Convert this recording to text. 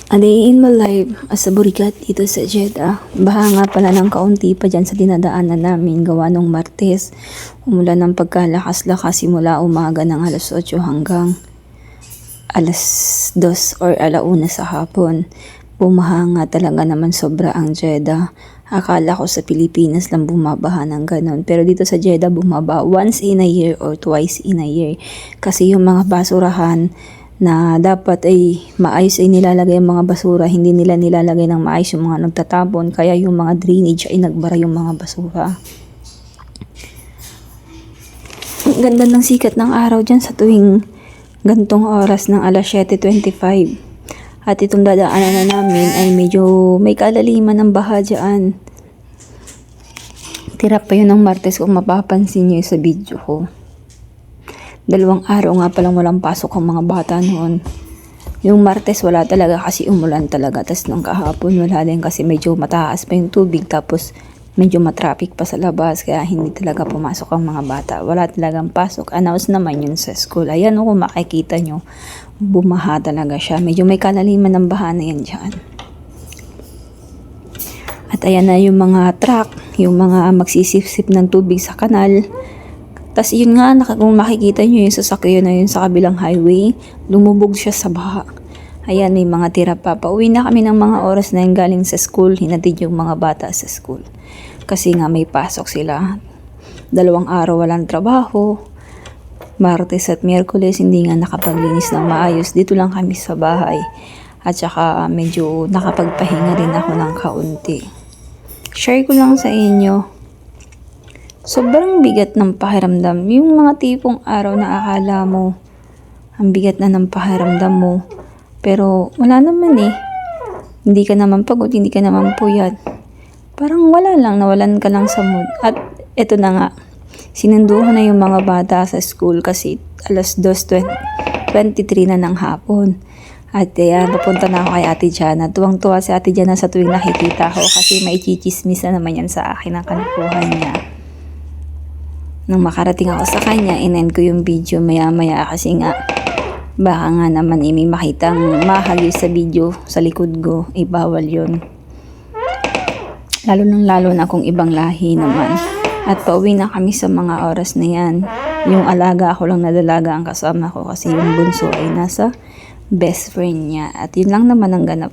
A day in my life as a burikat dito sa Jeddah. Baha nga pala ng kaunti pa dyan sa dinadaanan namin gawa nung Martes. Umulan ng pagkalakas-lakas simula umaga ng alas 8 hanggang alas 2 or alauna sa hapon. Bumaha nga talaga naman sobra ang Jeddah. Akala ko sa Pilipinas lang bumabaha ng ganon. Pero dito sa Jeddah bumaba once in a year or twice in a year. Kasi yung mga basurahan na dapat ay maayos ay nilalagay ang mga basura, hindi nila nilalagay ng maayos yung mga nagtatapon, kaya yung mga drainage ay nagbara yung mga basura. Ang ganda ng sikat ng araw dyan sa tuwing gantong oras ng alas 7:25. At itong dadaanan na namin ay medyo may kalaliman ng baha dyan. Tira pa yun ng Martes kung mapapansin nyo sa video ko. 2 araw nga palang walang pasok ang mga bata noon. Yung Martes wala talaga kasi umulan talaga. Tapos nung kahapon wala din kasi medyo mataas pa yung tubig. Tapos medyo matraffic pa sa labas. Kaya hindi talaga pumasok ang mga bata. Wala talagang pasok. Announce naman yun sa school. Ayan kung makikita nyo. Bumaha talaga siya. Medyo may kalaliman ng baha na yan dyan. At ayan na yung mga truck. Yung mga magsisip-sip ng tubig sa kanal. Tapos yun nga, kung makikita nyo yung sasakyan na yun sa kabilang highway, lumubog siya sa baha. Ayan, may mga tira pa. Pauwi na kami ng mga oras na yung galing sa school. Hinatid yung mga bata sa school. Kasi nga may pasok sila. 2 araw walang trabaho. Martes at Miyerkules hindi nga nakapaglinis ng maayos. Dito lang kami sa bahay. At saka medyo nakapagpahinga rin ako ng kaunti. Share ko lang sa inyo. Sobrang bigat ng pakiramdam. Yung mga tipong araw na akala mo, ang bigat na ng pakiramdam mo. Pero wala naman eh. Hindi ka naman pagod, hindi ka naman puyat. Parang wala lang, nawalan ka lang sa mood. At eto na nga, sinunduhan na yung mga bata sa school kasi alas 2:23 na ng hapon. At ayan, papunta na ako kay Ate Jana. Tuwang-tuwa si Ate Jana sa tuwing nakikita ko kasi may chichismis na naman yan sa akin ang kanukuhan niya. Nung makarating ako sa kanya, in-end ko yung video maya-maya kasi nga baka nga naman may makitang mahagyo sa video sa likod ko, bawal yun. Lalo na kung ibang lahi naman. At pauwi na kami sa mga oras na yan. Yung alaga ako lang na dalaga ang kasama ko kasi yung bunso ay nasa best friend niya. At yun lang naman ang ganap.